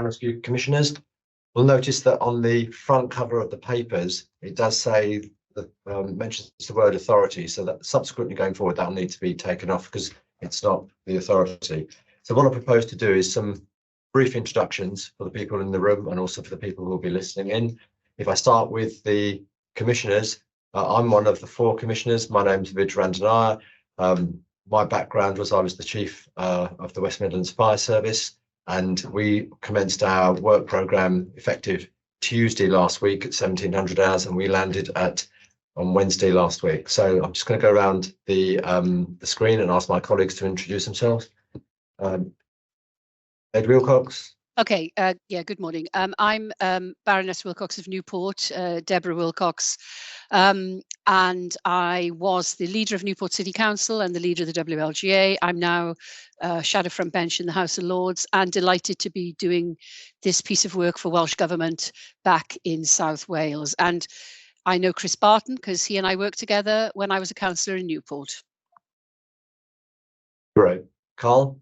Rescue Commissioners. We'll notice that on the front cover of the papers, it does say that mentions the word authority, so that subsequently going forward, that'll need to be taken off because it's not the authority. So what I propose to do is some brief introductions for the people in the room and also for the people who will be listening in. If I start with the commissioners, I'm one of the 4 commissioners. My name's Vidh Randanaya. My background was I was the chief of the West Midlands Fire Service, and we commenced our work programme effective Tuesday last week at 1700 hours, and we landed on Wednesday last week. So I'm just going to go around the screen and ask my colleagues to introduce themselves. Ed Wilcox. Okay, yeah, good morning. I'm Baroness Wilcox of Newport, Deborah Wilcox, and I was the leader of Newport City Council and the leader of the WLGA. I'm now shadow front bench in the House of Lords and delighted to be doing this piece of work for Welsh Government back in South Wales. And I know Chris Barton because he and I worked together when I was a councillor in Newport. Great. Carl?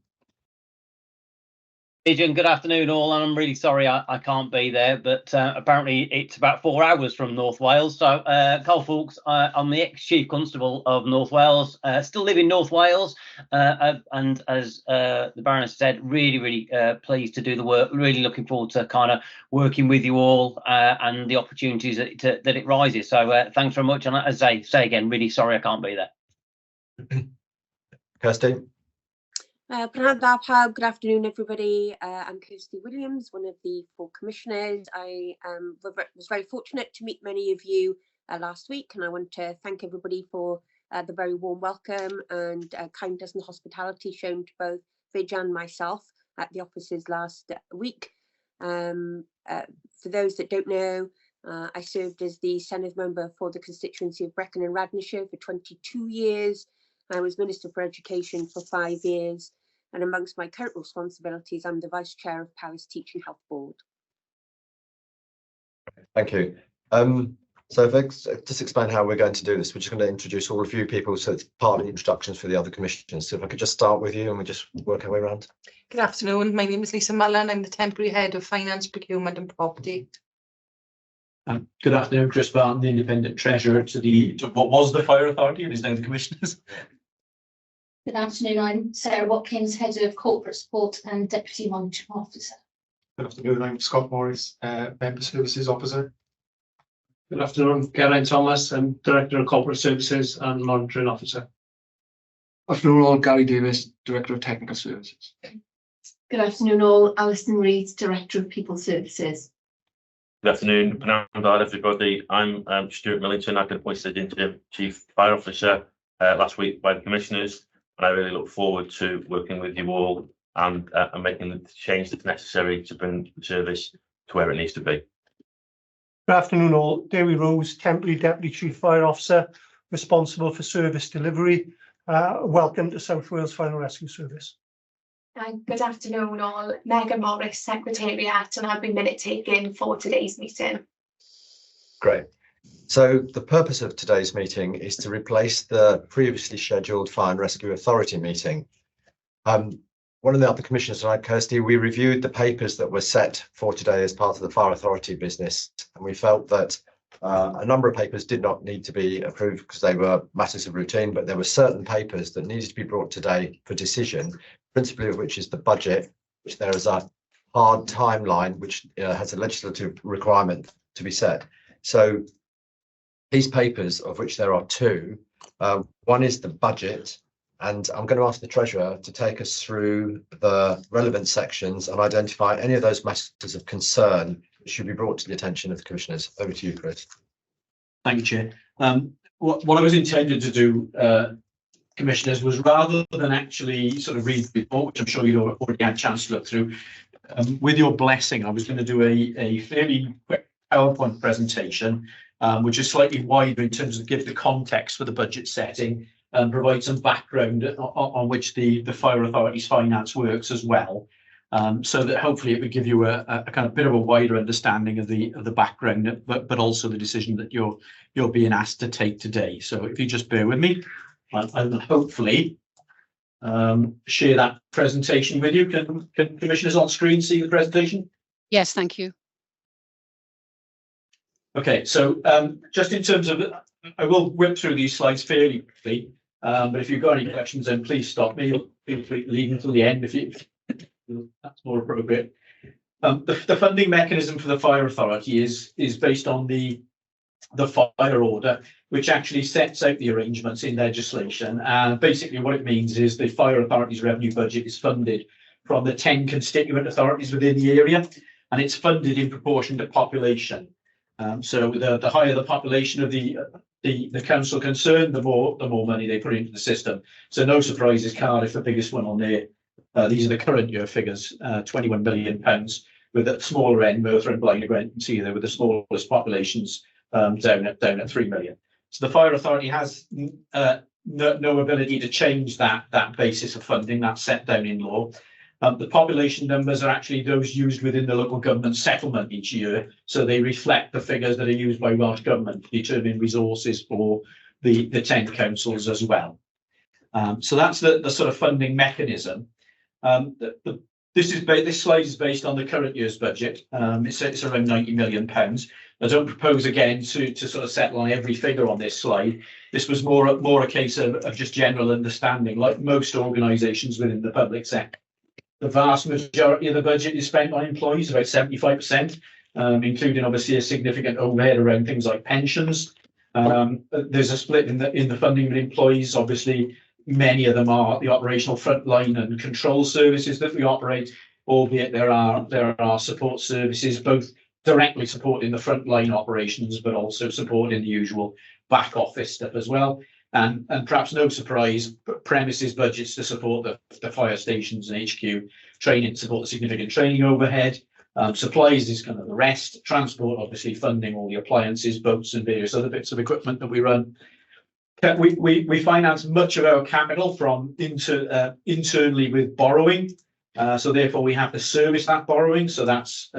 Good afternoon all, and I'm really sorry I can't be there, but apparently it's about 4 hours from North Wales. So Carl Fawkes, I'm the ex-Chief Constable of North Wales, still live in North Wales, and as the Baroness said, really pleased to do the work, really looking forward to kind of working with you all and the opportunities that it rises. So thanks very much, and as I say again, really sorry I can't be there. Kirsty? Good afternoon, everybody. I'm Kirsty Williams, one of the 4 commissioners. I was very fortunate to meet many of you last week, and I want to thank everybody for the very warm welcome and kindness and hospitality shown to both Vidh and myself at the offices last week. For those that don't know, I served as the Senedd member for the constituency of Brecon and Radnorshire for 22 years. I was Minister for Education for 5 years, and amongst my current responsibilities, I'm the Vice Chair of Powys Teaching Health Board. Thank you. So if I just explain how we're going to do this, we're just going to introduce all of you people, so it's partly introductions for the other commissioners. So if I could just start with you and we just work our way around. Good afternoon, my name is Lisa Mullen. I'm the Temporary Head of Finance, Procurement and Property. Good afternoon, Chris Barton, the Independent Treasurer to what was the Fire Authority and is now the Commissioners. Good afternoon, I'm Sarah Watkins, Head of Corporate Support and Deputy Monitoring Officer. Good afternoon, I'm Scott Morris, Member Services Officer. Good afternoon, Geraint Thomas, I'm Director of Corporate Services and Monitoring Officer. Afternoon all, Gary Davis, Director of Technical Services. Good afternoon all, Alison Reid, Director of People Services. Good afternoon, everybody. I'm Stuart Millington. I've been appointed Interim Chief Fire Officer last week by the Commissioners, and I really look forward to working with you all and making the change that's necessary to bring the service to where it needs to be. Good afternoon all, Dewi Rose, Temporary Deputy Chief Fire Officer, responsible for service delivery. Welcome to South Wales Fire and Rescue Service. Good afternoon all, Megan Morris, Secretariat, and I've been minute taking for today's meeting. Great. So the purpose of today's meeting is to replace the previously scheduled Fire and Rescue Authority meeting. One of the other commissioners tonight, Kirsty, we reviewed the papers that were set for today as part of the Fire Authority business, and we felt that a number of papers did not need to be approved because they were matters of routine, but there were certain papers that needed to be brought today for decision, principally of which is the budget, which there is a hard timeline which has a legislative requirement to be set. So these papers, of which there are 2, one is the budget, and I'm going to ask the Treasurer to take us through the relevant sections and identify any of those matters of concern that should be brought to the attention of the Commissioners. Over to you, Chris. Thank you, Chair. What I was intended to do, Commissioners, was rather than actually sort of read the report, which I'm sure you've already had a chance to look through, with your blessing, I was going to do a fairly quick PowerPoint presentation, which is slightly wider in terms of give the context for the budget setting and provide some background on which the Fire Authority's finance works as well, so that hopefully it would give you a kind of bit of a wider understanding of the background, but also the decision that you're being asked to take today. So if you just bear with me, I'll hopefully share that presentation with you. Can Commissioners on screen see the presentation? Yes, thank you. Okay, so just in terms of, I will whip through these slides fairly quickly, but if you've got any questions, then please stop me. Feel free to leave until the end if you that's more appropriate. The funding mechanism for the fire authority is based on the fire order, which actually sets out the arrangements in legislation. And basically what it means is the fire authority's revenue budget is funded from the 10 constituent authorities within the area, and it's funded in proportion to population. So the higher the population of the council concerned, the more money they put into the system. So no surprises, Cardiff, the biggest one on there. These are the current year figures, £21 million, with at smaller end, Merthyr and Blaenau Gwent, you can see there with the smallest populations down at 3 million. So the fire authority has no ability to change that basis of funding that's set down in law. The population numbers are actually those used within the local government settlement each year, so they reflect the figures that are used by Welsh Government to determine resources for the 10 councils as well. So that's the sort of funding mechanism. This slide is based on the current year's budget. It's around £90 million. I don't propose again to sort of settle on every figure on this slide. This was more a case of just general understanding, like most organisations within the public sector. The vast majority of the budget is spent on employees, about 75%, including obviously a significant overhead around things like pensions. There's a split in the funding of employees. Obviously, many of them are the operational frontline and control services that we operate, albeit there are support services, both directly supporting the frontline operations, but also supporting the usual back office stuff as well. And perhaps no surprise, premises budgets to support the fire stations and HQ, training to support the significant training overhead. Supplies is kind of the rest. Transport, obviously, funding all the appliances, boats, and various other bits of equipment that we run. We finance much of our capital from internally with borrowing. So therefore, we have to service that borrowing. So that's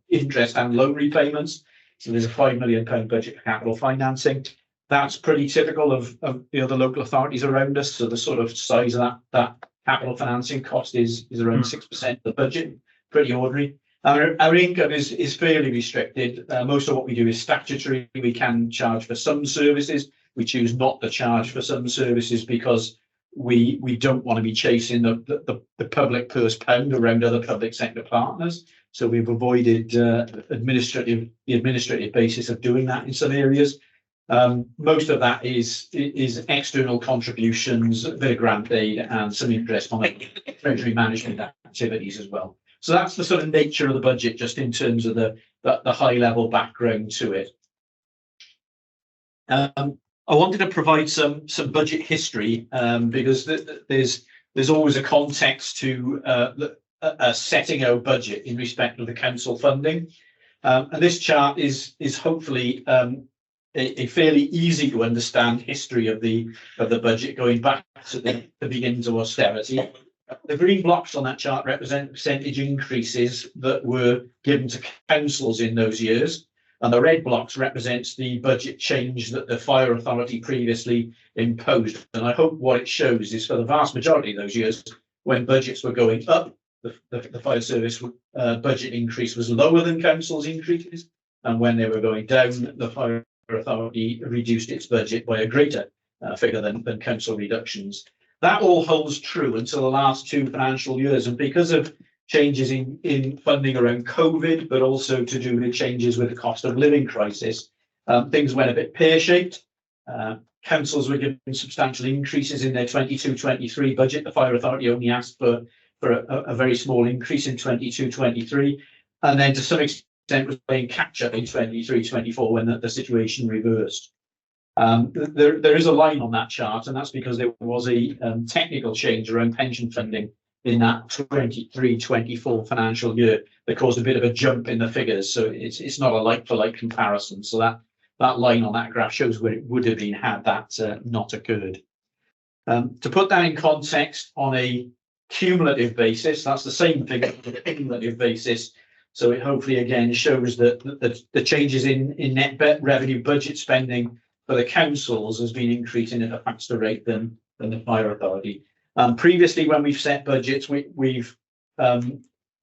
interest and loan repayments. So there's a £5 million budget for capital financing. That's pretty typical of the other local authorities around us. So the sort of size of that capital financing cost is around 6% of the budget, pretty ordinary. Our income is fairly restricted. Most of what we do is statutory. We can charge for some services. We choose not to charge for some services because we don't want to be chasing the public purse pound around other public sector partners. So we've avoided the administrative basis of doing that in some areas. Most of that is external contributions, a bit of grant aid, and some interest on treasury management activities as well. So that's the sort of nature of the budget, just in terms of the high level background to it. I wanted to provide some budget history because there's always a context to setting our budget in respect of the council funding. And this chart is hopefully a fairly easy to understand history of the budget going back to the beginnings of austerity. The green blocks on that chart represent percentage increases that were given to councils in those years, and the red blocks represents the budget change that the fire authority previously imposed. And I hope what it shows is for the vast majority of those years, when budgets were going up, the fire service budget increase was lower than council's increases, and when they were going down, the fire authority reduced its budget by a greater figure than council reductions. That all holds true until the last 2 financial years, and because of changes in funding around COVID, but also to do with changes with the cost of living crisis, things went a bit pear-shaped. Councils were given substantial increases in their 22-23 budget. The fire authority only asked for a very small increase in 22-23, and then to some extent was playing catch-up in 23-24 when the situation reversed. There is a line on that chart, and that's because there was a technical change around pension funding in that 23-24 financial year that caused a bit of a jump in the figures. So it's not a like-for-like comparison. So that line on that graph shows where it would have been had that not occurred. To put that in context on a cumulative basis, that's the same thing on a cumulative basis. So it hopefully again shows that the changes in net revenue budget spending for the councils has been increasing at a faster rate than the fire authority. Previously, when we've set budgets, we've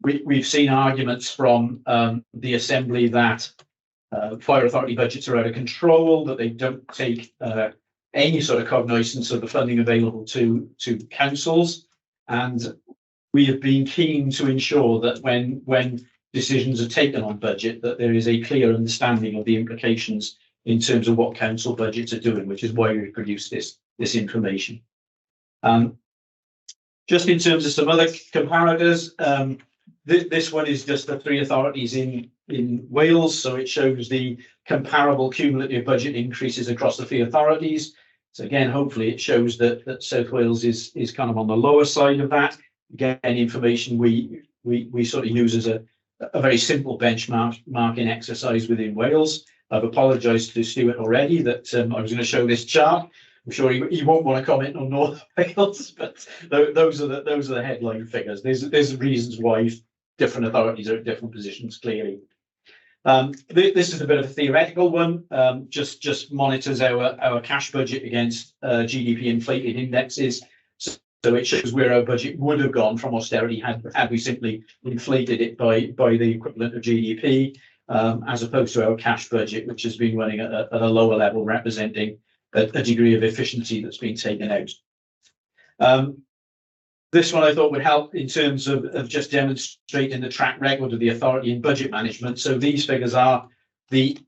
we've seen arguments from the Assembly that fire authority budgets are out of control, that they don't take any sort of cognizance of the funding available to councils, and we have been keen to ensure that when decisions are taken on budget, that there is a clear understanding of the implications in terms of what council budgets are doing, which is why we produce this information. Just in terms of some other comparators, this one is just the 3 authorities in Wales, so it shows the comparable cumulative budget increases across the 3 authorities. So again, hopefully it shows that South Wales is kind of on the lower side of that. Again, information we sort of use as a very simple benchmarking exercise within Wales. I've apologised to Stuart already that I was going to show this chart. I'm sure he won't want to comment on North Wales, but those are the headline figures. There's reasons why different authorities are at different positions, clearly. This is a bit of a theoretical one, just monitors our cash budget against GDP inflated indexes. So it shows where our budget would have gone from austerity had we simply inflated it by the equivalent of GDP, as opposed to our cash budget, which has been running at a lower level, representing a degree of efficiency that's been taken out. This one I thought would help in terms of just demonstrating the track record of the authority in budget management. So these figures are the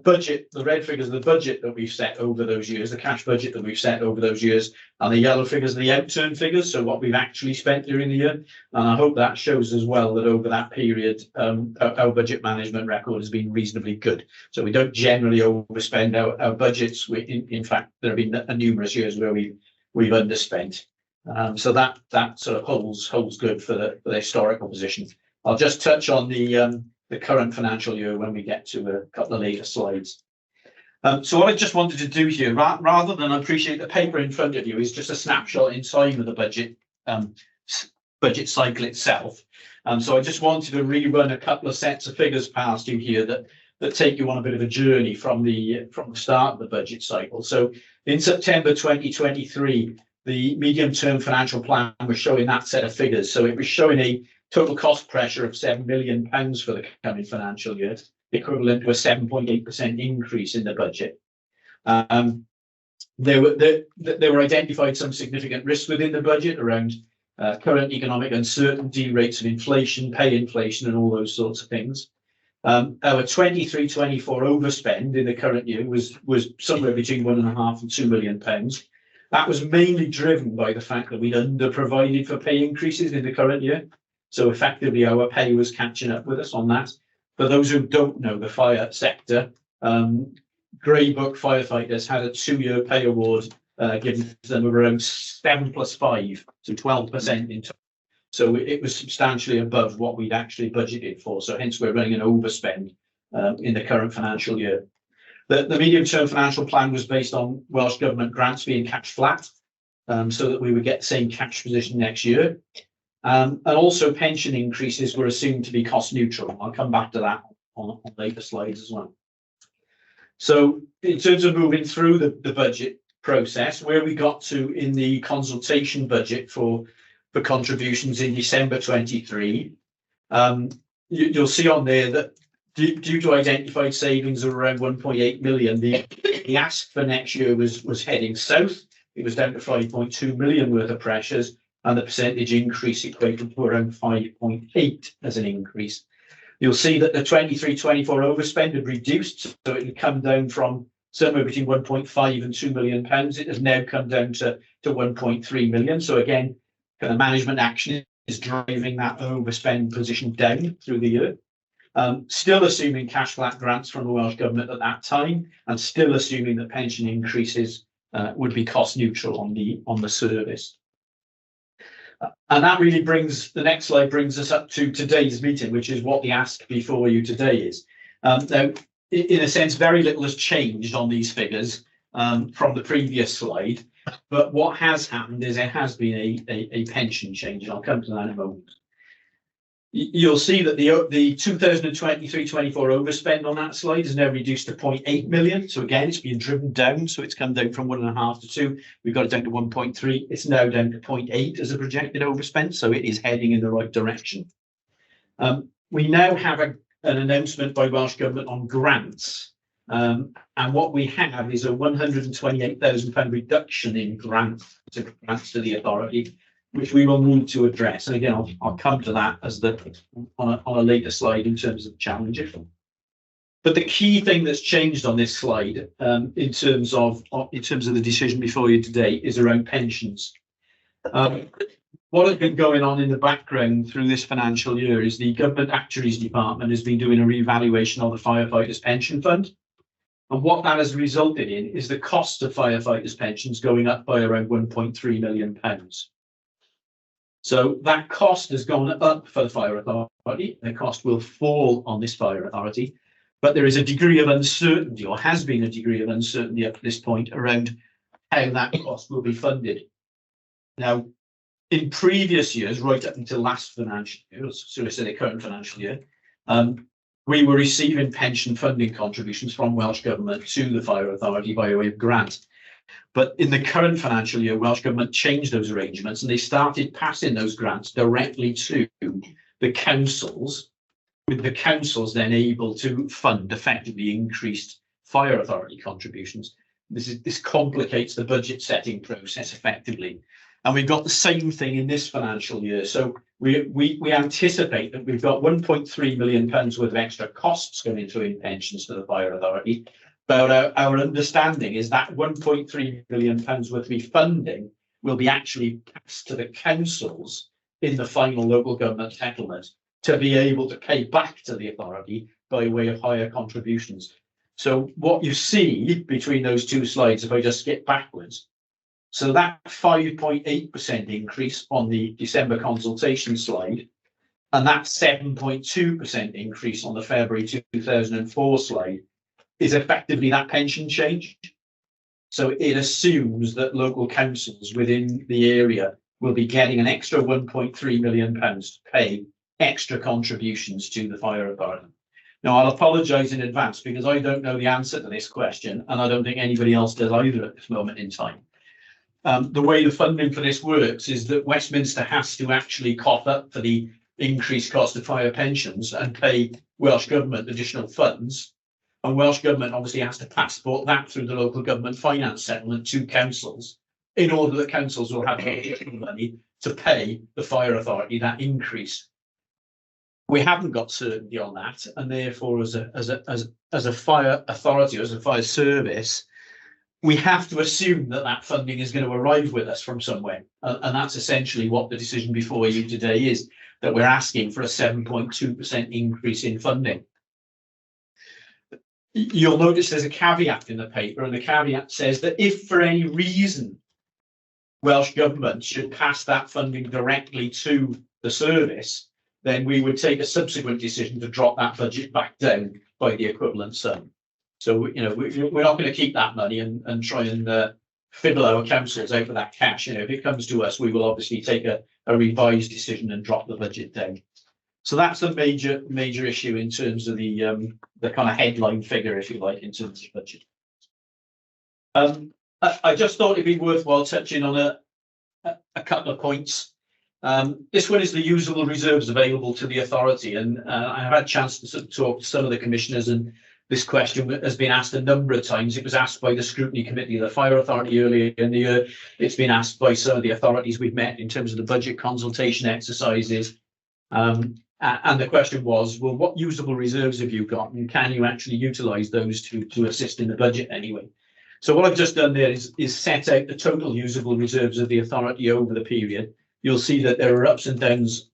budget, the red figures are the budget that we've set over those years, the cash budget that we've set over those years, and the yellow figures are the outturn figures, so what we've actually spent during the year. And I hope that shows as well that over that period, our budget management record has been reasonably good. So we don't generally overspend our budgets. In fact, there have been numerous years where we've underspent. So that sort of holds good for the historical position. I'll just touch on the current financial year when we get to a couple of later slides. So what I just wanted to do here, rather than appreciate the paper in front of you, is just a snapshot in time of the budget cycle itself. So I just wanted to rerun a couple of sets of figures past you here that take you on a bit of a journey from the start of the budget cycle. So in September 2023, the medium-term financial plan was showing that set of figures. So it was showing a total cost pressure of £7 million for the coming financial year, equivalent to a 7.8% increase in the budget. There were identified some significant risks within the budget around current economic uncertainty, rates of inflation, pay inflation, and all those sorts of things. Our 23-24 overspend in the current year was somewhere between £1.5 and £2 million. That was mainly driven by the fact that we'd underprovided for pay increases in the current year. So effectively, our pay was catching up with us on that. For those who don't know the fire sector, Grey Book firefighters had a 2-year pay award given to them of around 7 + 5, so 12% in total. So it was substantially above what we'd actually budgeted for. So hence we're running an overspend in the current financial year. The medium-term financial plan was based on Welsh Government grants being cash flat, so that we would get the same cash position next year. And also pension increases were assumed to be cost neutral. I'll come back to that on later slides as well. So in terms of moving through the budget process, where we got to in the consultation budget for contributions in December 23, you'll see on there that due to identified savings of around 1.8 million, the ask for next year was heading south. It was down to 5.2 million worth of pressures, and the percentage increase equated to around 5.8 as an increase. You'll see that the 23-24 overspend had reduced, so it had come down from somewhere between 1.5 and £2 million. It has now come down to 1.3 million. So again, kind of management action is driving that overspend position down through the year. Still assuming cash flat grants from the Welsh Government at that time, and still assuming that pension increases would be cost neutral on the service. And that really the next slide brings us up to today's meeting, which is what the ask before you today is. Now, in a sense, very little has changed on these figures from the previous slide, but what has happened is there has been a pension change, and I'll come to that in a moment. You'll see that the 2023-24 overspend on that slide is now reduced to 0.8 million. So again, it's been driven down. So it's come down from 1.5 to 2. We've got it down to 1.3. It's now down to 0.8 as a projected overspend. So it is heading in the right direction. We now have an announcement by Welsh Government on grants. And what we have is a £128,000 reduction in grants to the authority, which we will need to address. And again, I'll come to that as on a later slide in terms of challenges. But the key thing that's changed on this slide, in terms of the decision before you today, is around pensions. What has been going on in the background through this financial year is the Government Actuaries Department has been doing a revaluation of the Firefighters Pension Fund. And what that has resulted in is the cost of firefighters' pensions going up by around £1.3 million. So that cost has gone up for the Fire Authority. The cost will fall on this Fire Authority. But there is a degree of uncertainty, or has been a degree of uncertainty up to this point, around how that cost will be funded. Now, in previous years, right up until last financial year, so I say the current financial year, we were receiving pension funding contributions from Welsh Government to the Fire Authority by way of grant. But in the current financial year, Welsh Government changed those arrangements and they started passing those grants directly to the councils, with the councils then able to fund effectively increased Fire Authority contributions. This complicates the budget setting process effectively. And we've got the same thing in this financial year. So we anticipate that we've got £1.3 million worth of extra costs going through in pensions to the Fire Authority. But our understanding is that £1.3 million worth of funding will be actually passed to the councils in the final local government settlement to be able to pay back to the authority by way of higher contributions. So what you see between those two slides, if I just skip backwards, so that 5.8% increase on the December consultation slide, and that 7.2% increase on the February 2004 slide, is effectively that pension change. So it assumes that local councils within the area will be getting an extra £1.3 million to pay extra contributions to the Fire Authority. Now, I'll apologise in advance because I don't know the answer to this question, and I don't think anybody else does either at this moment in time. The way the funding for this works is that Westminster has to actually cough up for the increased cost of fire pensions and pay Welsh Government additional funds. And Welsh Government obviously has to passport that through the local government finance settlement to councils in order that councils will have additional money to pay the Fire Authority that increase. We haven't got certainty on that, and therefore, as a fire authority, as a fire service, we have to assume that that funding is going to arrive with us from somewhere, and that's essentially what the decision before you today is, that we're asking for a 7.2% increase in funding. You'll notice there's a caveat in the paper, and the caveat says that if for any reason Welsh Government should pass that funding directly to the service, then we would take a subsequent decision to drop that budget back down by the equivalent sum. So, you know, we're not going to keep that money and try and fiddle our councils out of that cash. You know, if it comes to us, we will obviously take a revised decision and drop the budget down. So that's a major issue in terms of the kind of headline figure, if you like, in terms of budget. I just thought it'd be worthwhile touching on a couple of points. This one is the usable reserves available to the authority, and I have had a chance to sort of talk to some of the commissioners, and this question has been asked a number of times. It was asked by the Scrutiny Committee of the Fire Authority earlier in the year. It's been asked by some of the authorities we've met in terms of the budget consultation exercises. And the question was, well, what usable reserves have you got, and can you actually utilise those to assist in the budget anyway? So what I've just done there is set out the total usable reserves of the authority over the period. You'll see that there are ups and downs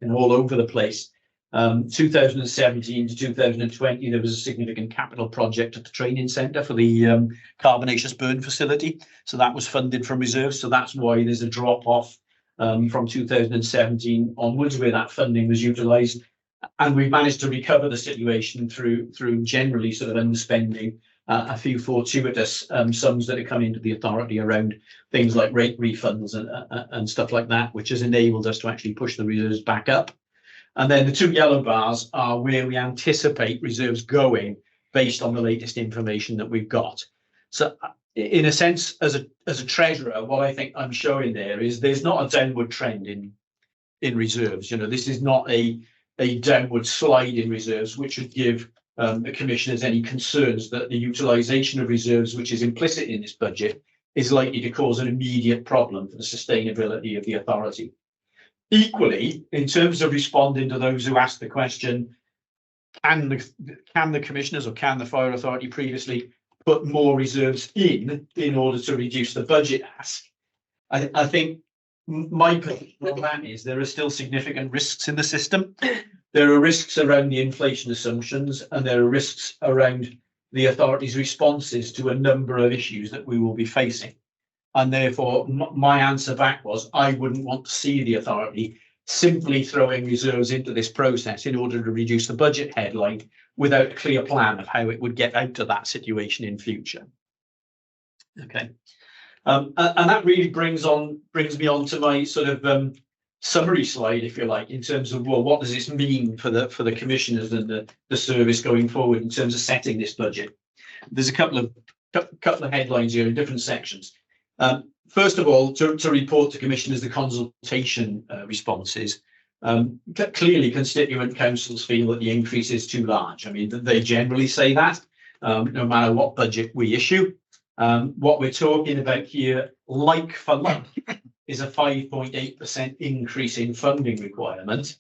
all over the place. 2017 to 2020, there was a significant capital project at the training centre for the carbonaceous burn facility. So that was funded from reserves. So that's why there's a drop off from 2017 onwards, where that funding was utilised. And we've managed to recover the situation through generally sort of underspending a few fortuitous sums that have come into the authority around things like rate refunds and stuff like that, which has enabled us to actually push the reserves back up. And then the two yellow bars are where we anticipate reserves going based on the latest information that we've got. So in a sense, as a treasurer, what I think I'm showing there is there's not a downward trend in reserves. You know, this is not a a downward slide in reserves, which would give the commissioners any concerns that the utilisation of reserves, which is implicit in this budget, is likely to cause an immediate problem for the sustainability of the authority. Equally, in terms of responding to those who asked the question, can the commissioners or can the fire authority previously put more reserves in order to reduce the budget ask? I think my position on that is there are still significant risks in the system. There are risks around the inflation assumptions, and there are risks around the authority's responses to a number of issues that we will be facing. And therefore, my answer back was, I wouldn't want to see the authority simply throwing reserves into this process in order to reduce the budget headline without a clear plan of how it would get out of that situation in future. Okay. And that really brings me on to my sort of summary slide, if you like, in terms of, well, what does this mean for the commissioners and the service going forward in terms of setting this budget? There's a couple of headlines here in different sections. First of all, to report to commissioners the consultation responses. Clearly, constituent councils feel that the increase is too large. I mean, they generally say that, no matter what budget we issue. What we're talking about here, like for like, is a 5.8% increase in funding requirement.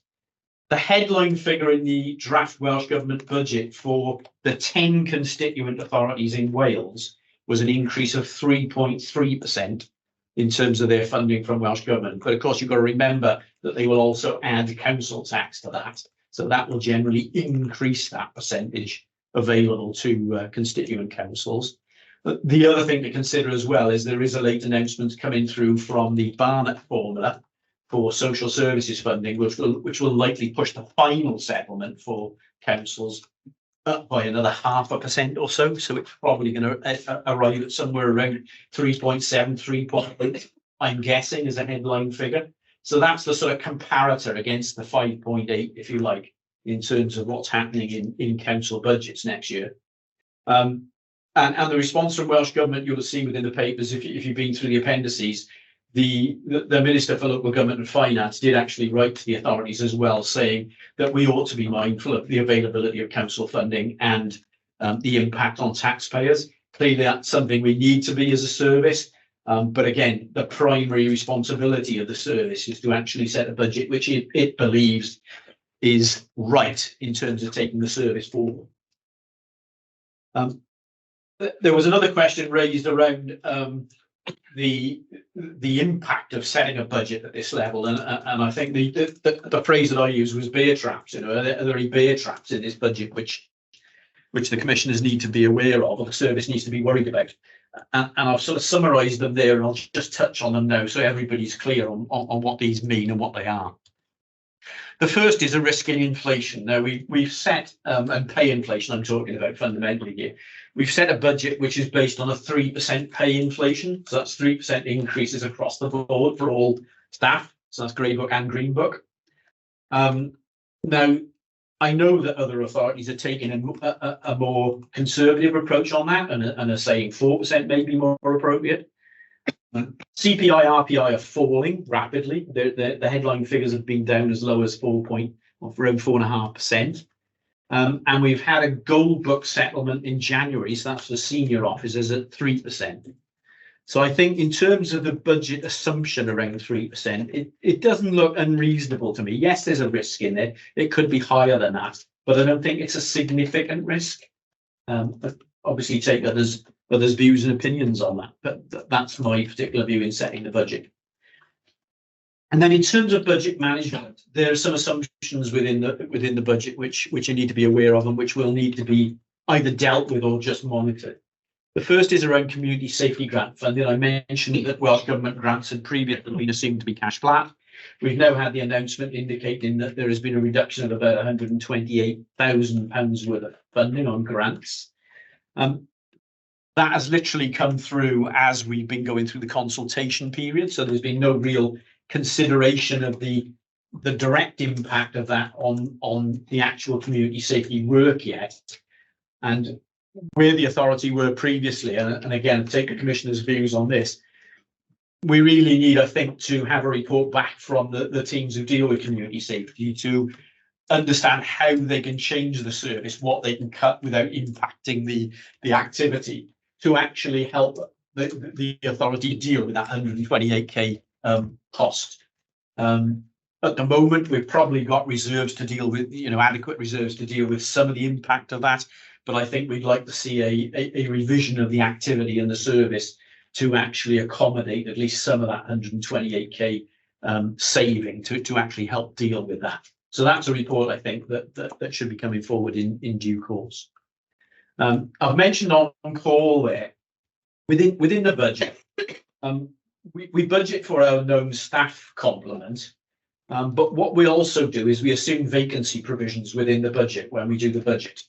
The headline figure in the draft Welsh Government budget for the 10 constituent authorities in Wales was an increase of 3.3% in terms of their funding from Welsh Government. But of course, you've got to remember that they will also add council tax to that. So that will generally increase that percentage available to constituent councils. The other thing to consider as well is there is a late announcement coming through from the Barnett formula for social services funding, which will likely push the final settlement for councils up by another 0.5% or so. So it's probably going to arrive at somewhere around 3.7, 3.8, I'm guessing, as a headline figure. So that's the sort of comparator against the 5.8, if you like, in terms of what's happening in council budgets next year. And the response from Welsh Government, you'll see within the papers, if you've been through the appendices, the Minister for Local Government and Finance did actually write to the authorities as well, saying that we ought to be mindful of the availability of council funding and the impact on taxpayers. Clearly, that's something we need to be as a service. But again, the primary responsibility of the service is to actually set a budget which it believes is right in terms of taking the service forward. There was another question raised around the impact of setting a budget at this level, and I think the phrase that I used was bear traps. You know, are there any bear traps in this budget which the commissioners need to be aware of, or the service needs to be worried about? And I've sort of summarised them there, and I'll just touch on them now so everybody's clear on what these mean and what they are. The first is a risk in inflation. Now, we've set, and pay inflation I'm talking about fundamentally here, we've set a budget which is based on a 3% pay inflation. So that's 3% increases across the board for all staff. So that's Grey Book and Green Book. Now, I know that other authorities are taking a more conservative approach on that and are saying 4% may be more appropriate. CPI, RPI are falling rapidly. The headline figures have been down as low as around 4.5%. And we've had a Gold Book settlement in January, so that's for senior officers at 3%. So I think in terms of the budget assumption around 3%, it doesn't look unreasonable to me. Yes, there's a risk in there. It could be higher than that, but I don't think it's a significant risk. But obviously take others' views and opinions on that, but that's my particular view in setting the budget. And then in terms of budget management, there are some assumptions within the budget which you need to be aware of and which will need to be either dealt with or just monitored. The first is around community safety grant funding. I mentioned that Welsh Government grants had previously been assumed to be cash flat. We've now had the announcement indicating that there has been a reduction of about £128,000 worth of funding on grants. That has literally come through as we've been going through the consultation period. So there's been no real consideration of the direct impact of that on the actual community safety work yet. And where the authority were previously, and again, take the Commissioner's views on this, we really need, I think, to have a report back from the teams who deal with community safety to understand how they can change the service, what they can cut without impacting the activity, to actually help the authority deal with that 128k cost. At the moment, we've probably got reserves to deal with, adequate reserves to deal with some of the impact of that. But I think we'd like to see a revision of the activity and the service to actually accommodate at least some of that 128k saving to actually help deal with that. So that's a report, I think, that should be coming forward in due course. I've mentioned on call there, within the budget, we budget for our known staff complement, but what we also do is we assume vacancy provisions within the budget when we do the budget.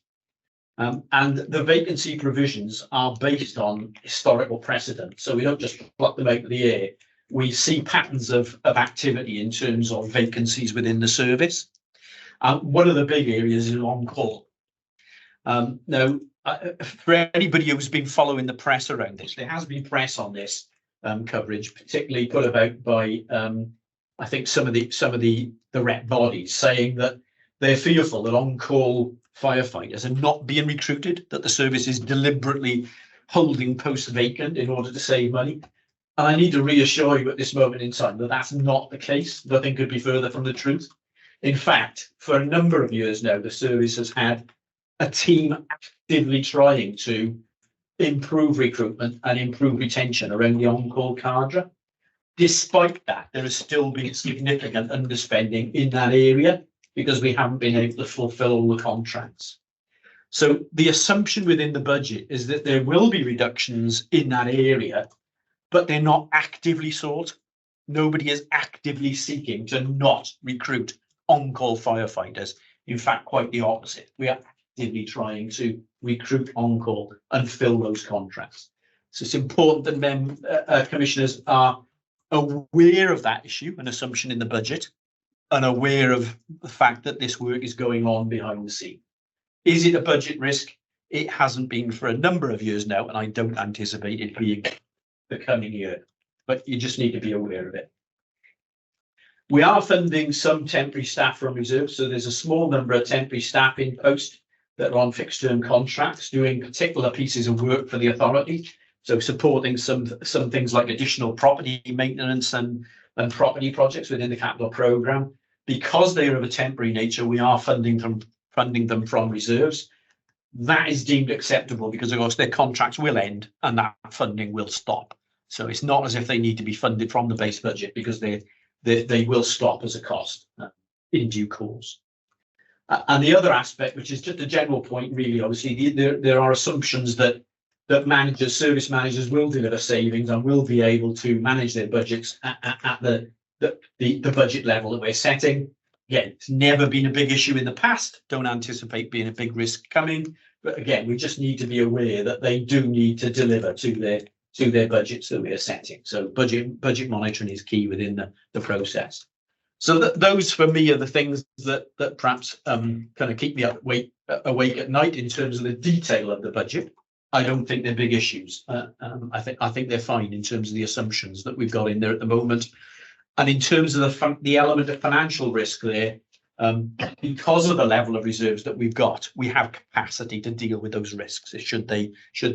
And the vacancy provisions are based on historical precedent. So we don't just pluck them out of the air. We see patterns of activity in terms of vacancies within the service. One of the big areas is on call. Now, for anybody who's been following the press around this, there has been press on this coverage, particularly put about by I think some of the rep bodies, saying that they're fearful that on-call firefighters are not being recruited, that the service is deliberately holding posts vacant in order to save money. And I need to reassure you at this moment in time that that's not the case. Nothing could be further from the truth. In fact, for a number of years now, the service has had a team actively trying to improve recruitment and improve retention around the on-call cadre. Despite that, there has still been significant underspending in that area because we haven't been able to fulfill all the contracts. So the assumption within the budget is that there will be reductions in that area, but they're not actively sought. Nobody is actively seeking to not recruit on-call firefighters. In fact, quite the opposite. We are actively trying to recruit on-call and fill those contracts. So it's important that commissioners are aware of that issue, an assumption in the budget, and aware of the fact that this work is going on behind the scene. Is it a budget risk? It hasn't been for a number of years now, and I don't anticipate it being the coming year, but you just need to be aware of it. We are funding some temporary staff from reserve, so there's a small number of temporary staff in post that are on fixed term contracts doing particular pieces of work for the authority. So supporting some things like additional property maintenance and property projects within the capital programme. Because they are of a temporary nature, we are funding them from reserves. That is deemed acceptable because, of course, their contracts will end and that funding will stop. So it's not as if they need to be funded from the base budget because they will stop as a cost in due course. And the other aspect, which is just a general point, really, obviously, there are assumptions that service managers will deliver savings and will be able to manage their budgets at the budget level that we're setting. Again, it's never been a big issue in the past. Don't anticipate being a big risk coming. But again, we just need to be aware that they do need to deliver to their budgets that we are setting. So budget monitoring is key within the process. So those for me are the things that perhaps kind of keep me awake at night in terms of the detail of the budget. I don't think they're big issues. I think they're fine in terms of the assumptions that we've got in there at the moment. And in terms of the element of financial risk there, because of the level of reserves that we've got, we have capacity to deal with those risks should they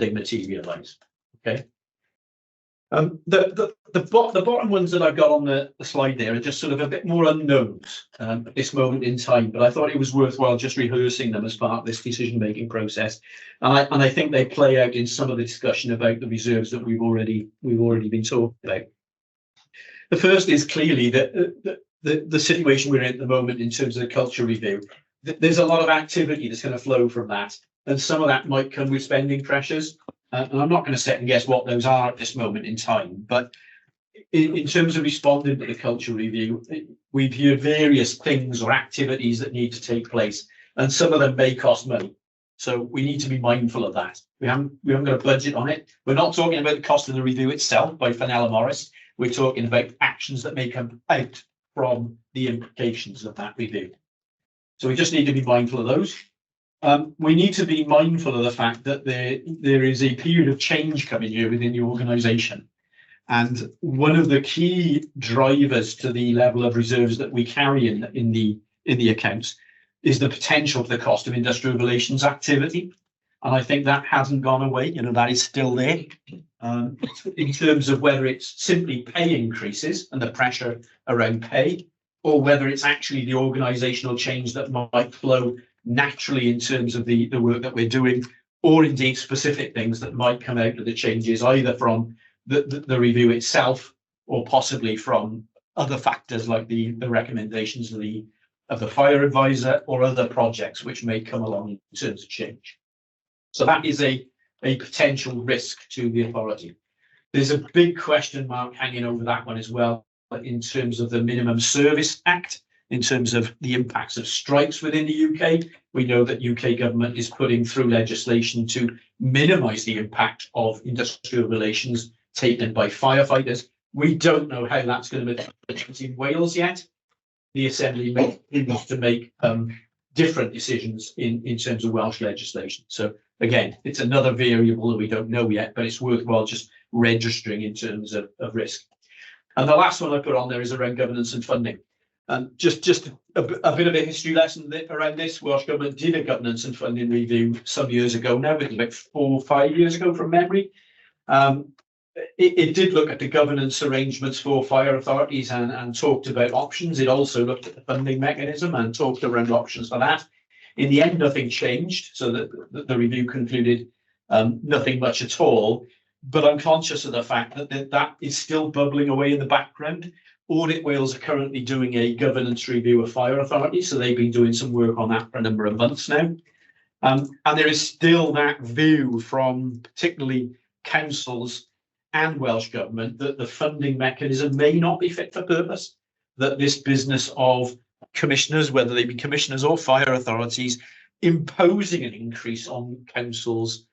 materialise. Okay. The bottom ones that I've got on the slide there are just sort of a bit more unknowns at this moment in time, but I thought it was worthwhile just rehearsing them as part of this decision-making process. And I think they play out in some of the discussion about the reserves that we've already been talking about. The first is clearly that the situation we're in at the moment in terms of the culture review. There's a lot of activity that's going to flow from that, and some of that might come with spending pressures. And I'm not going to second guess what those are at this moment in time, but in terms of responding to the culture review, we've heard various things or activities that need to take place, and some of them may cost money. So we need to be mindful of that. We haven't got a budget on it. We're not talking about the cost of the review itself by Fenella Morris. We're talking about actions that may come out from the implications of that review. So we just need to be mindful of those. We need to be mindful of the fact that there is a period of change coming here within the organisation. And one of the key drivers to the level of reserves that we carry in the accounts is the potential for the cost of industrial relations activity. And I think that hasn't gone away, that is still there. In terms of whether it's simply pay increases and the pressure around pay, or whether it's actually the organisational change that might flow naturally in terms of the work that we're doing, or indeed specific things that might come out of the changes, either from the review itself or possibly from other factors like the recommendations of the fire advisor or other projects which may come along in terms of change. So that is a potential risk to the authority. There's a big question mark hanging over that one as well in terms of the Minimum Service Act, in terms of the impacts of strikes within the UK. We know that UK government is putting through legislation to minimise the impact of industrial relations taken by firefighters. We don't know how that's going to be in Wales yet. The Assembly may have to make different decisions in terms of Welsh legislation. So again, it's another variable that we don't know yet, but it's worthwhile just registering in terms of risk. And the last one I put on there is around governance and funding. And just a bit of a history lesson around this. Welsh Government did a governance and funding review some years ago now, it was about 4 or 5 years ago from memory. It did look at the governance arrangements for fire authorities and talked about options. It also looked at the funding mechanism and talked around options for that. In the end, nothing changed, so that the review concluded nothing much at all. But I'm conscious of the fact that is still bubbling away in the background. Audit Wales are currently doing a governance review of fire authorities, so they've been doing some work on that for a number of months now. And there is still that view from particularly councils and Welsh Government that the funding mechanism may not be fit for purpose, that this business of commissioners, whether they be commissioners or fire authorities, imposing an increase on councils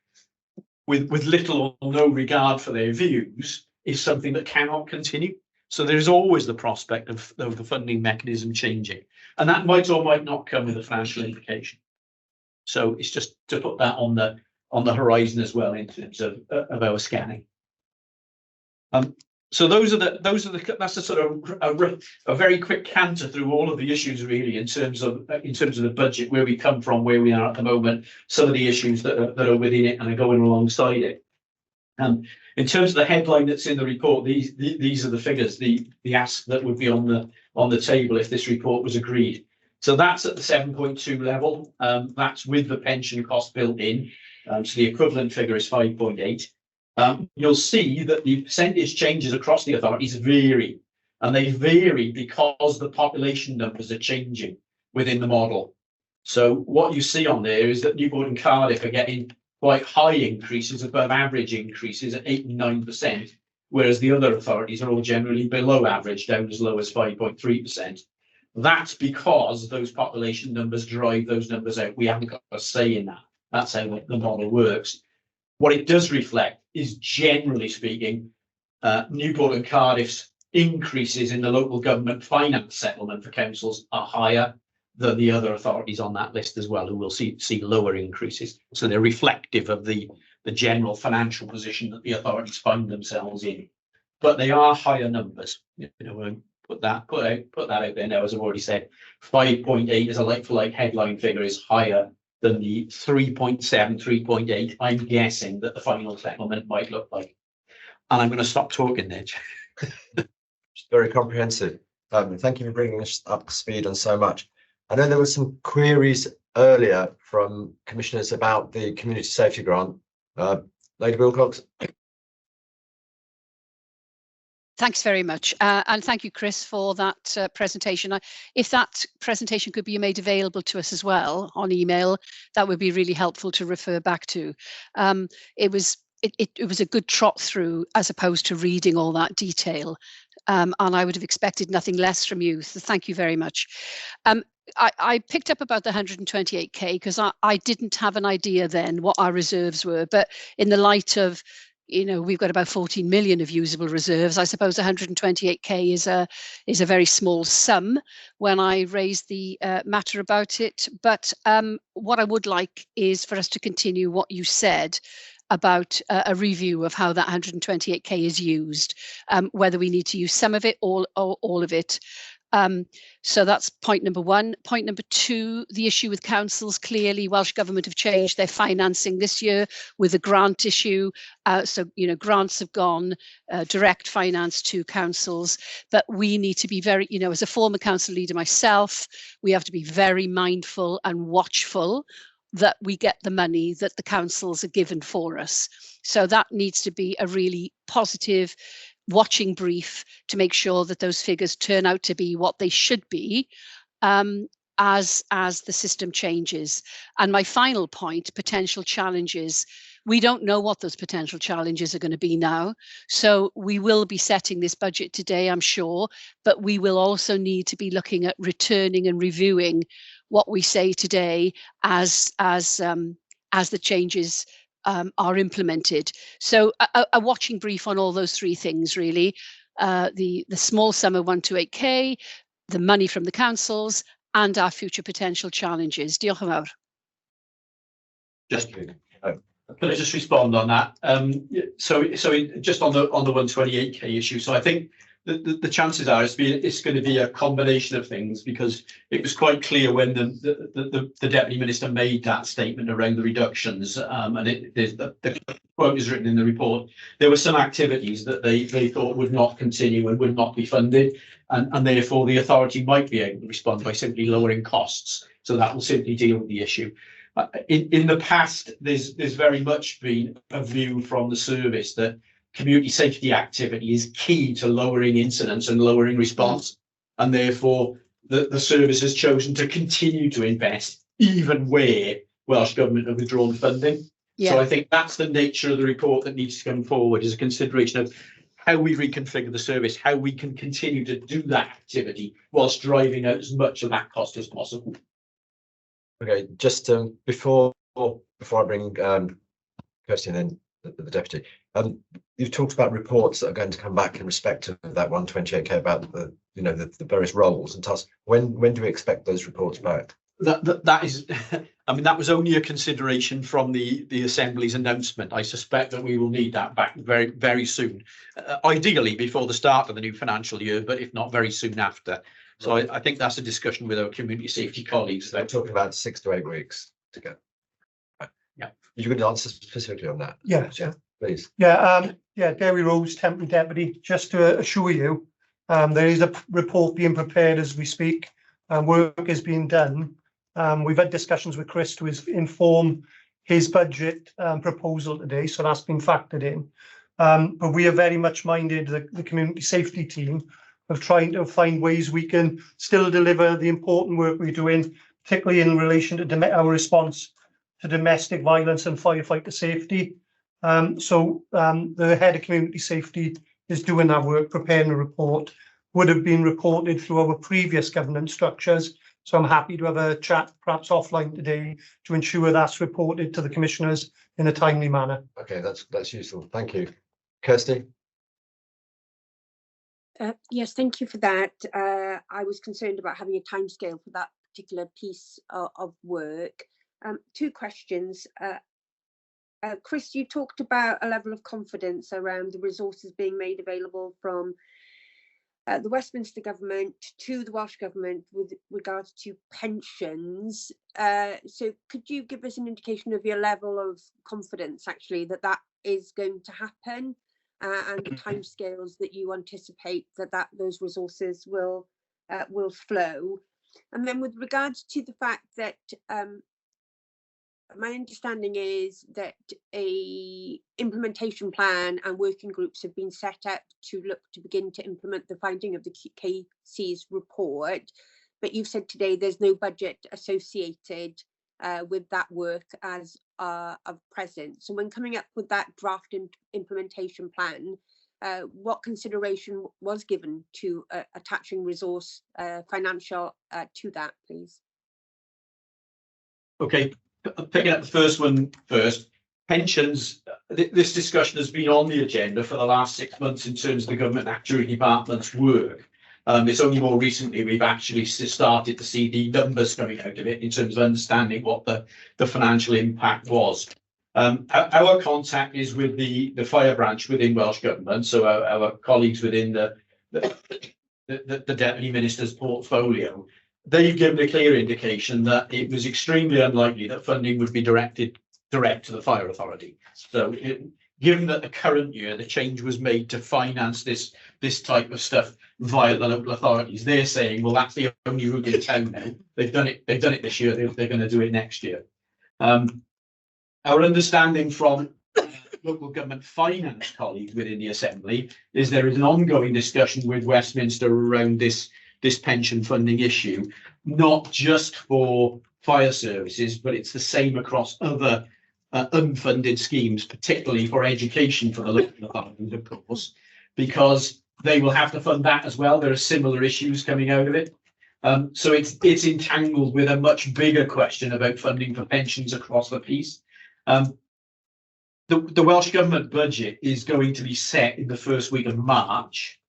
with little or no regard for their views is something that cannot continue. So there's always the prospect of the funding mechanism changing, and that might or might not come with a financial implication. So it's just to put that on the horizon as well in terms of our scanning. So that's a sort of a very quick canter through all of the issues really in terms of the budget, where we come from, where we are at the moment, some of the issues that are within it and are going alongside it. In terms of the headline that's in the report, these are the figures, the ask that would be on the table if this report was agreed. So that's at the 7.2 level. That's with the pension cost built in. So the equivalent figure is 5.8. You'll see that the percentage changes across the authorities vary, and they vary because the population numbers are changing within the model. So what you see on there is that Newport and Cardiff are getting quite high increases, above average increases at 8 and 9%, whereas the other authorities are all generally below average, down as low as 5.3%. That's because those population numbers drive those numbers out. We haven't got a say in that. That's how the model works. What it does reflect is, generally speaking, Newport and Cardiff's increases in the local government finance settlement for councils are higher than the other authorities on that list as well, who will see lower increases. So they're reflective of the general financial position that the authorities find themselves in. But they are higher numbers. Put that out there now, as I've already said. 5.8 as a like-for-like headline figure is higher than the 3.7, 3.8, I'm guessing that the final settlement might look like. And I'm going to stop talking there. Very comprehensive. Thank you for bringing us up to speed on so much. I know there were some queries earlier from commissioners about the community safety grant. Lady Wilcox. Thanks very much. And thank you, Chris, for that presentation. If that presentation could be made available to us as well on email, that would be really helpful to refer back to. It was a good trot through as opposed to reading all that detail. And I would have expected nothing less from you. So thank you very much. I picked up about the 128k because I didn't have an idea then what our reserves were. But in the light of, we've got about 14 million of usable reserves. I suppose 128k is a very small sum when I raised the matter about it. But what I would like is for us to continue what you said about a review of how that 128k is used, whether we need to use some of it or all of it. So that's point number one. Point number two, the issue with councils. Clearly, Welsh Government have changed their financing this year with the grant issue. So, grants have gone direct finance to councils, but we need to be very, as a former council leader myself, we have to be very mindful and watchful that we get the money that the councils are given for us. So that needs to be a really positive watching brief to make sure that those figures turn out to be what they should be as the system changes. And my final point, potential challenges. We don't know what those potential challenges are going to be now. So we will be setting this budget today, I'm sure, but we will also need to be looking at returning and reviewing what we say today as the changes are implemented. So a watching brief on all those three things, really. The small sum of 128k, the money from the councils, and our future potential challenges. Diolch yn fawr. Can I just respond on that? So just on the 128k issue. So I think the chances are it's going to be a combination of things, because it was quite clear when the Deputy Minister made that statement around the reductions, and the quote is written in the report. There were some activities that they thought would not continue and would not be funded, and therefore the authority might be able to respond by simply lowering costs. So that will simply deal with the issue. In the past, there's very much been a view from the service that community safety activity is key to lowering incidents and lowering response, and therefore the service has chosen to continue to invest even where Welsh Government have withdrawn funding. Yeah. So I think that's the nature of the report that needs to come forward, is a consideration of how we reconfigure the service, how we can continue to do that activity whilst driving out as much of that cost as possible. Okay, just before I bring Kirsty and then the deputy, you've talked about reports that are going to come back in respect of that 128k about the various roles and tasks. When do we expect those reports back? That is, I mean, that was only a consideration from the Assembly's announcement. I suspect that we will need that back very, very soon, ideally before the start of the new financial year, but if not, very soon after. So I think that's a discussion with our community safety colleagues. They're talking about 6 to 8 weeks to go. Right. Yeah. You could answer specifically on that. Yeah. Please. Yeah. Dewi Rose, Temporary Deputy. Just to assure you, there is a report being prepared as we speak, and work is being done. We've had discussions with Chris to inform his budget proposal today, so that's been factored in. But we are very much minded, the community safety team, of trying to find ways we can still deliver the important work we're doing, particularly in relation to our response to domestic violence and firefighter safety. So the head of community safety is doing that work, preparing a report. Would have been reported through our previous governance structures. So I'm happy to have a chat, perhaps offline today, to ensure that's reported to the commissioners in a timely manner. Okay, that's useful. Thank you. Kirsty? Yes, thank you for that. I was concerned about having a timescale for that particular piece of work. 2 questions. Chris, you talked about a level of confidence around the resources being made available from the Westminster Government to the Welsh Government with regards to pensions. So could you give us an indication of your level of confidence, actually, that is going to happen? And the timescales that you anticipate that those resources will flow. And then with regards to the fact that my understanding is that a implementation plan and working groups have been set up to look to begin to implement the finding of the KC's report, but you've said today there's no budget associated with that work as of present. So when coming up with that draft implementation plan, what consideration was given to attaching resource financial to that, please? Okay, picking up the first one first. Pensions, this discussion has been on the agenda for the last 6 months in terms of the Government Actuary Department's work. It's only more recently we've actually started to see the numbers coming out of it in terms of understanding what the financial impact was. Our contact is with the fire branch within Welsh Government, so our colleagues within the the Deputy Minister's portfolio, they've given a clear indication that it was extremely unlikely that funding would be direct to the fire authority. So given that the current year, the change was made to finance this type of stuff via the local authorities, they're saying, well, that's the only route in town now. They've done it this year, they're going to do it next year. Our understanding from local government finance colleagues within the Assembly is there is an ongoing discussion with Westminster around this pension funding issue, not just for fire services, but it's the same across other unfunded schemes, particularly for education for the local authorities, of course, because they will have to fund that as well. There are similar issues coming out of it. So it's entangled with a much bigger question about funding for pensions across the piece. The Welsh Government budget is going to be set in the first week of March.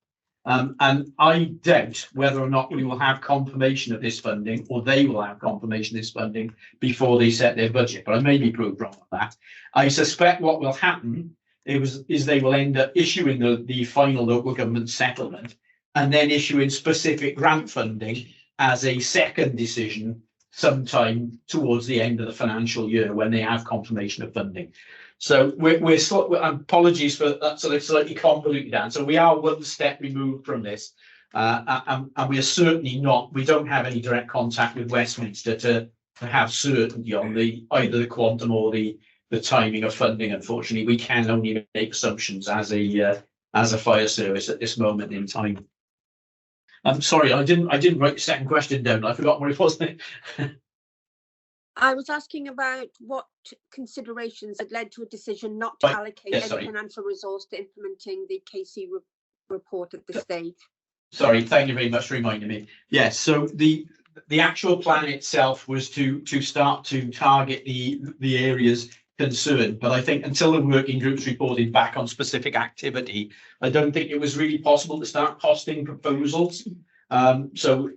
And I doubt whether or not we will have confirmation of this funding, or they will have confirmation of this funding before they set their budget. But I may be proved wrong on that. I suspect what will happen is they will end up issuing the final local government settlement and then issuing specific grant funding as a second decision sometime towards the end of the financial year when they have confirmation of funding. So apologies for that sort of slightly convoluted answer. We are one step removed from this, and we are certainly not. We don't have any direct contact with Westminster to have certainty on either the quantum or the timing of funding. Unfortunately, we can only make assumptions as a fire service at this moment in time. I'm sorry, I didn't write the second question down. I forgot what it was. I was asking about what considerations had led to a decision not to allocate any financial resource to implementing the KC report at this stage. Sorry, thank you very much for reminding me. Yes, so the actual plan itself was to start to target the areas concerned, but I think until the working groups reported back on specific activity, I don't think it was really possible to start costing proposals. So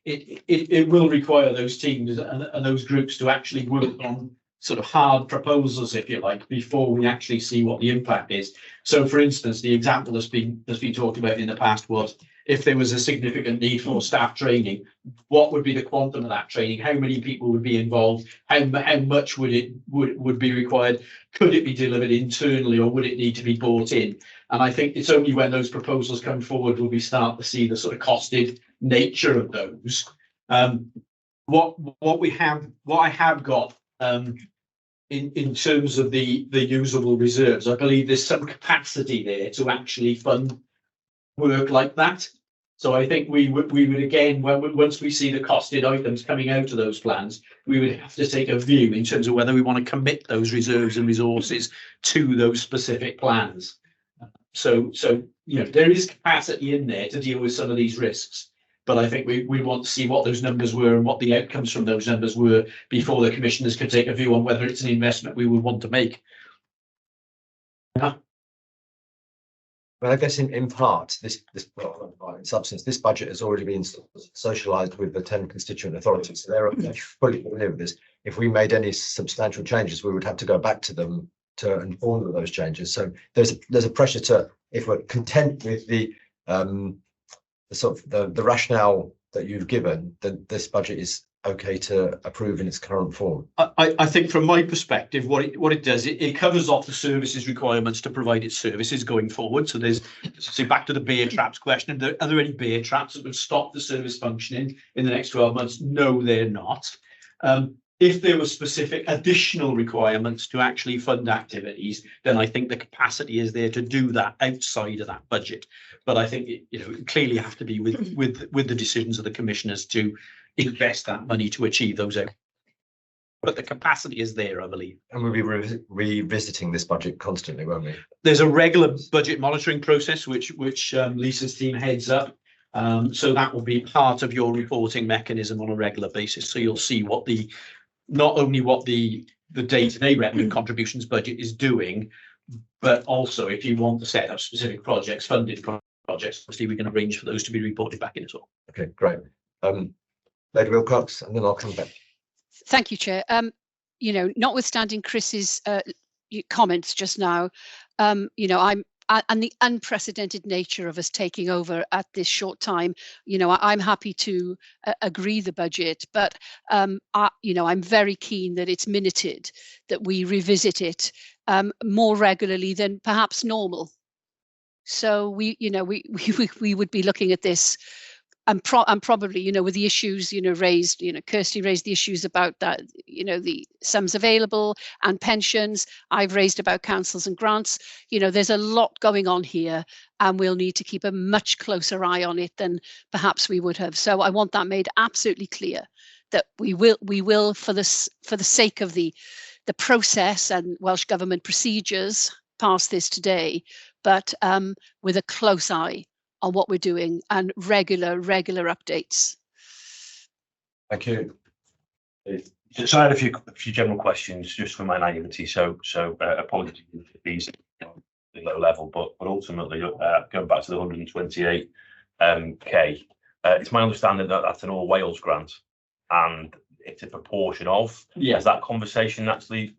it will require those teams and those groups to actually work on sort of hard proposals, if you like, before we actually see what the impact is. So, for instance, the example that's been talked about in the past was if there was a significant need for staff training, what would be the quantum of that training? How many people would be involved? How much would be required? Could it be delivered internally, or would it need to be bought in? And I think it's only when those proposals come forward will we start to see the sort of costed nature of those. What I have got in terms of the usable reserves, I believe there's some capacity there to actually fund work like that. So I think we would again, once we see the costed items coming out of those plans, we would have to take a view in terms of whether we want to commit those reserves and resources to those specific plans. So you know, there is capacity in there to deal with some of these risks, but I think we want to see what those numbers were and what the outcomes from those numbers were before the commissioners can take a view on whether it's an investment we would want to make. Yeah. Well, I guess in part, well, in substance, this budget has already been socialised with the 10 constituent authorities, so they're fully familiar with this. If we made any substantial changes, we would have to go back to them to inform them of those changes. So there's a pressure to, if we're content with the sort of the rationale that you've given, then this budget is okay to approve in its current form. I think from my perspective, what it does, it covers off the services requirements to provide its services going forward. So there's, so back to the bear traps question, are there any bear traps that would stop the service functioning in the next 12 months? No, they're not. If there were specific additional requirements to actually fund activities, then I think the capacity is there to do that outside of that budget. But I think it clearly have to be with the decisions of the commissioners to invest that money to achieve those out. But the capacity is there, I believe. And we'll be revisiting this budget constantly, won't we? There's a regular budget monitoring process which Lisa's team heads up. So that will be part of your reporting mechanism on a regular basis. So you'll see what not only what the day-to-day revenue contributions budget is doing, but also if you want to set up specific projects, funded projects, obviously we can arrange for those to be reported back in as well. Okay, great. Lady Wilcox, and then I'll come back. Thank you, Chair. You know, notwithstanding Chris's comments just now, you know, and the unprecedented nature of us taking over at this short time, I'm happy to agree the budget, but I'm very keen that it's minuted, that we revisit it more regularly than perhaps normal. So we would be looking at this. And probably, with the issues, raised, Kirsty raised the issues about that, the sums available and pensions. I've raised about councils and grants. There's a lot going on here, and we'll need to keep a much closer eye on it than perhaps we would have. So I want that made absolutely clear, that we will for the sake of the process and Welsh Government procedures, pass this today, but with a close eye on what we're doing and regular updates. Thank you. So I had a few general questions just for my naivety. So apologies if these are low level, but ultimately going back to the 128 K, it's my understanding that that's an all Wales grant, and it's a proportion of. Yeah. Has that conversation actually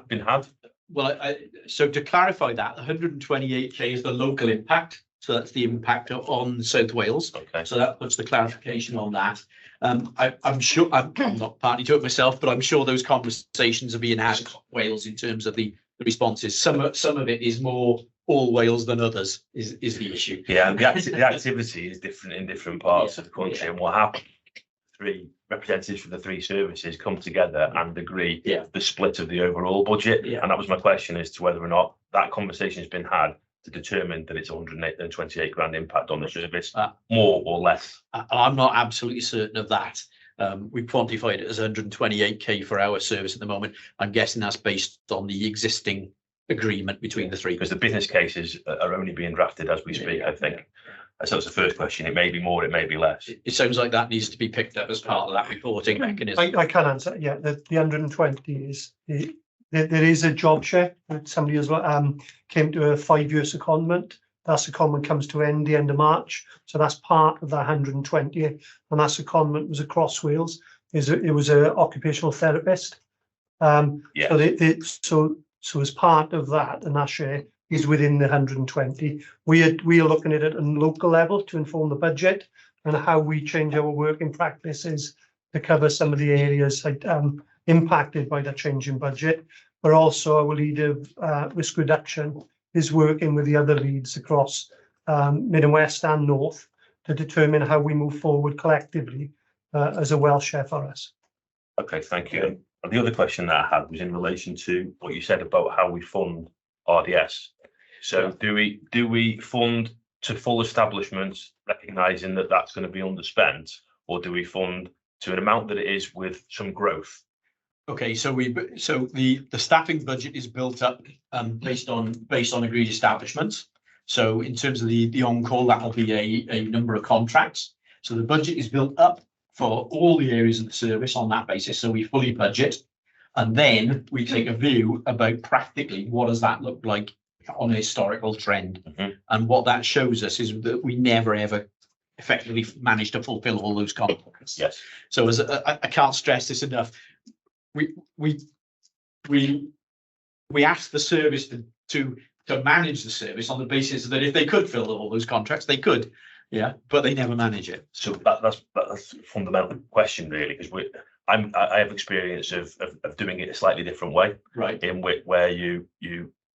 been had? Well, so to clarify that, 128K is the local impact. So that's the impact on South Wales. Okay. So that puts the clarification on that. I'm sure, I'm not party to it myself, but I'm sure those conversations are being had in Wales in terms of the responses. Some of it is more all Wales than others is the issue. Yeah, the activity is different in different parts of the country, and what happens, three representatives from the three services come together and agree the split of the overall budget. And that was my question as to whether or not that conversation has been had to determine that it's 128 grand impact on the service, more or less. I'm not absolutely certain of that. We quantified it as 128K for our service at the moment. I'm guessing that's based on the existing agreement between the three. Because the business cases are only being drafted as we speak, I think. So that's the first question. It may be more, it may be less. It sounds like that needs to be picked up as part of that reporting mechanism. I can answer. Yeah, the 120 is there is a job share that somebody has came to a 5-year secondment. That secondment comes to end the end of March, so that's part of that 120. And that secondment was across Wales. It was an occupational therapist. So as part of that, and that share is within the 120. We are looking at it on local level to inform the budget and how we change our working practices to cover some of the areas impacted by that change in budget. But also our lead of risk reduction is working with the other leads across Mid and West and North to determine how we move forward collectively as a Welsh share for us. Okay, thank you. And the other question that I had was in relation to what you said about how we fund RDS. So do we fund to full establishment, recognising that that's going to be underspent, or do we fund to an amount that it is with some growth? Okay, so the staffing budget is built up based on agreed establishments. So in terms of the on-call, that will be a number of contracts. So the budget is built up for all the areas of the service on that basis. So we fully budget, and then we take a view about practically what does that look like on a historical trend. And what that shows us is that we never ever effectively managed to fulfill all those contracts. Yes. So as I can't stress this enough. We asked the service to manage the service on the basis that if they could fill all those contracts, they could, but they never manage it. So that's a fundamental question, really, because I have experience of doing it a slightly different way, right? In where you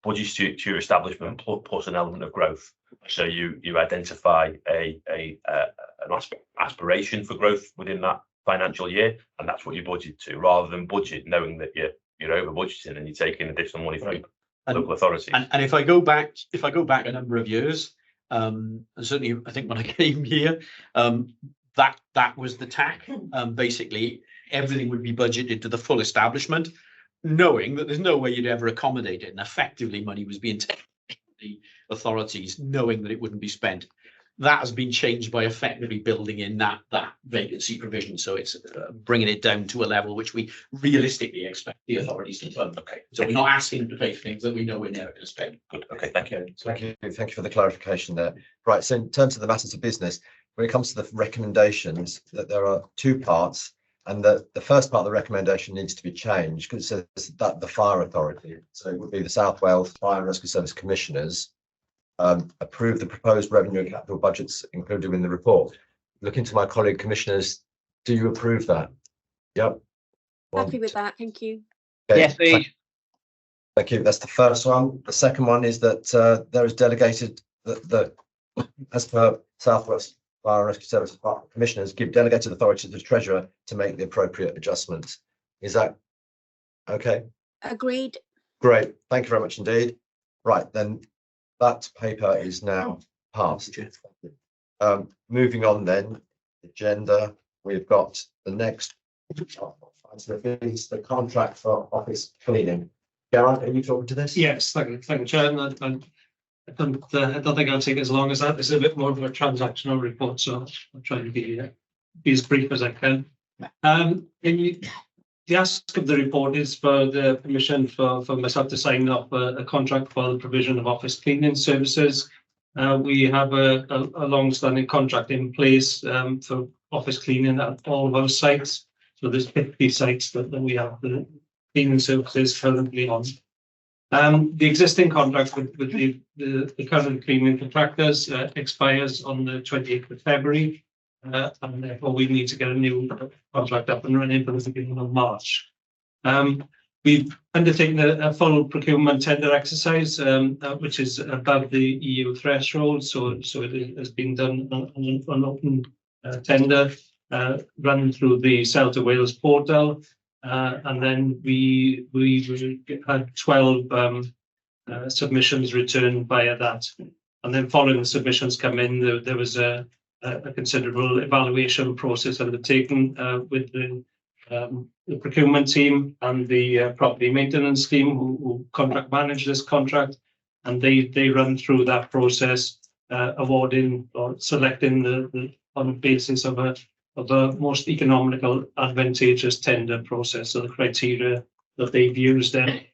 budget to your establishment plus an element of growth. So you identify an aspiration for growth within that financial year, and that's what you budget to, rather than budget knowing that you're over budgeting and you're taking additional money from local authorities. And if I go back a number of years, certainly I think when I came here, that was the tack. Basically, everything would be budgeted to the full establishment, knowing that there's no way you'd ever accommodate it, and effectively money was being taken from the authorities, knowing that it wouldn't be spent. That has been changed by effectively building in that vacancy provision. So it's bringing it down to a level which we realistically expect the authorities to fund. Okay. So we're not asking to pay for things that we know we're never going to spend. Good. Okay. Thank you. Thank you for the clarification there. Right. So in terms of the matters of business, when it comes to the recommendations, that there are two parts, and the first part of the recommendation needs to be changed because it says that the fire authority. So it would be the South Wales Fire and Rescue Service Commissioners approve the proposed revenue and capital budgets included in the report. Looking to my colleague commissioners, do you approve that? Yep. Happy with that, thank you. Okay, Yes, please. Thank you. That's the first one. The second one is that there is delegated that as per South West Fire and Rescue Service Department commissioners give delegated authority to the treasurer to make the appropriate adjustments. Is that okay? Agreed. Great. Thank you very much indeed. Right, then that paper is now passed. Moving on then, agenda, we've got the next is the contract for office cleaning. Geraint, are you talking to this? Yes, thank you, Chair. I don't think I'll take as long as that. This is a bit more of a transactional report, so I'll try to be as brief as I can. The ask of the report is for the permission for myself to sign off a contract for the provision of office cleaning services. We have a long-standing contract in place for office cleaning at all of our sites. So there's 50 sites that we have the cleaning services currently on. The existing contract with the current cleaning contractors expires on the 28th of February, and therefore we need to get a new contract up and running for the beginning of March. We've undertaken a full procurement tender exercise, which is above the EU threshold, so it has been done on an open tender, run through the Celta Wales portal. And then we had 12 submissions returned via that. And then following the submissions come in, there was a considerable evaluation process undertaken with the procurement team and the property maintenance team who contract manage this contract. And they run through that process, awarding or selecting on the basis of the most economical, advantageous tender process. So the criteria that they've used then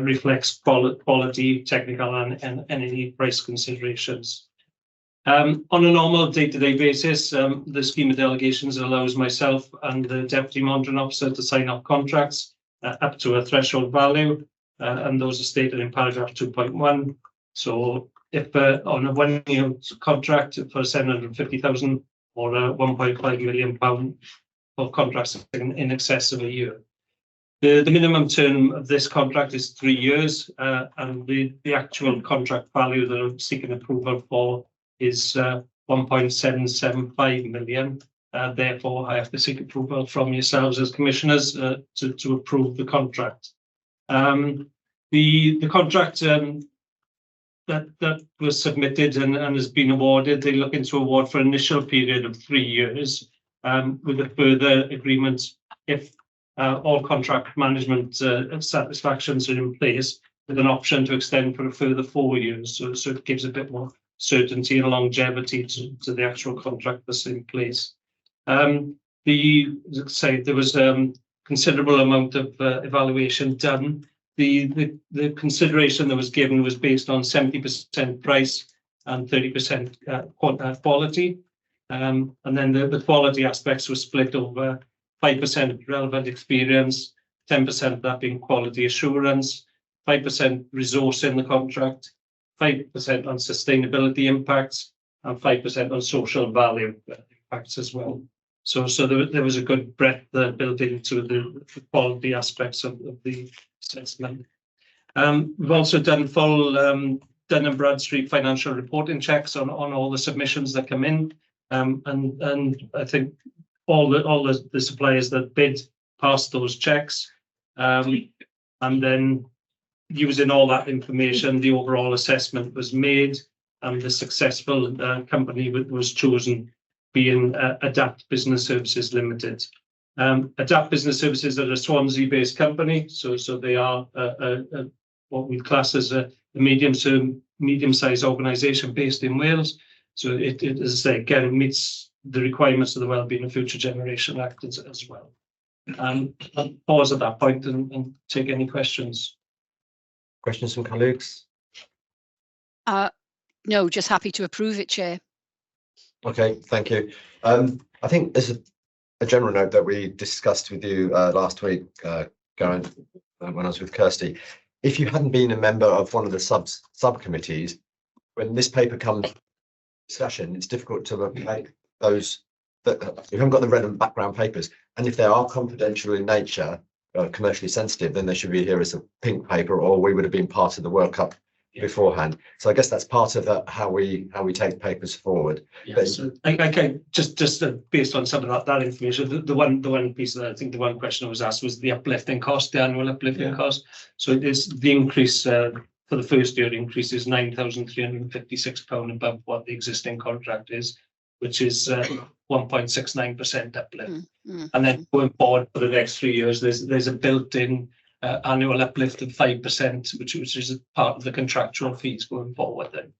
reflects quality, technical, and any price considerations. On a normal day-to-day basis, the scheme of delegations allows myself and the Deputy Monitoring Officer to sign off contracts up to a threshold value, and those are stated in paragraph 2.1. So if on a one-year contract for 750,000 or a £1.5 million of contracts in excess of a year. The minimum term of this contract is 3 years, and the actual contract value that I'm seeking approval for is 1.775 million. Therefore, I have to seek approval from yourselves as commissioners to approve the contract. The contract that was submitted and has been awarded, they're looking to award for an initial period of 3 years, with a further agreement if all contract management satisfactions are in place, with an option to extend for a further 4 years. So it gives a bit more certainty and longevity to the actual contract that's in place. There was considerable amount of evaluation done. The consideration that was given was based on 70% price and 30% quality. And then the quality aspects were split over 5% relevant experience, 10% of that being quality assurance, 5% resource in the contract, 5% on sustainability impacts, and 5% on social value impacts as well. So there was a good breadth built into the quality aspects of the assessment. We've also done full Dun & Bradstreet financial reporting checks on all the submissions that come in, and I think all the suppliers that bid passed those checks, and then using all that information, the overall assessment was made, and the successful company was chosen, being Adapt Business Services Limited. Adapt Business Services are a Swansea-based company, so they are what we class as a medium-sized organisation based in Wales. So it as I say, again, meets the requirements of the Wellbeing of Future Generation Act as well. I'll pause at that point and take any questions. Questions from colleagues? No, just happy to approve it, Chair. Okay, thank you. I think there's a general note that we discussed with you last week, Geraint, when I was with Kirsty. If you hadn't been a member of one of the subcommittees, when this paper comes discussion, it's difficult to make those that you haven't got the relevant background papers, and if they are confidential in nature, commercially sensitive, then they should be here as a pink paper, or we would have been part of the World Cup beforehand. So I guess that's part of how we take papers forward. Yeah, so I just based on some of that information, the one piece that I think the one question I was asked was the uplifting cost, the annual uplifting cost. So it is the increase for the first year increase is £9,356 above what the existing contract is, which is 1.69% uplift. And then going forward for the next 3 years, there's a built-in annual uplift of 5%, which is part of the contractual fees going forward then.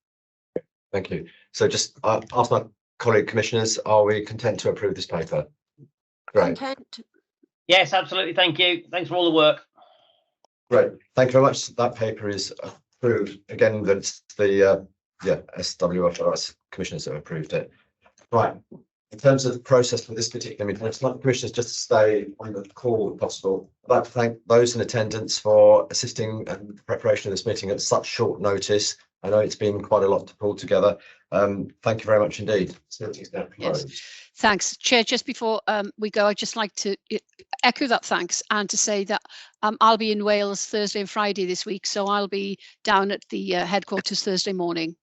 Thank you. So just ask my colleague commissioners, are we content to approve this paper? Great. Content. Yes, absolutely. Thank you. Thanks for all the work. Great. Thank you very much. That paper is approved. Again, that's the SWFRS commissioners have approved it. Right. In terms of the process for this particular meeting, I'd like the commissioners just to stay on the call if possible. I'd like to thank those in attendance for assisting in the preparation of this meeting at such short notice. I know it's been quite a lot to pull together. Thank you very much indeed. Yes. Thanks, Chair. Just before we go, I'd just like to echo that thanks and to say that I'll be in Wales Thursday and Friday this week, so I'll be down at the headquarters Thursday morning.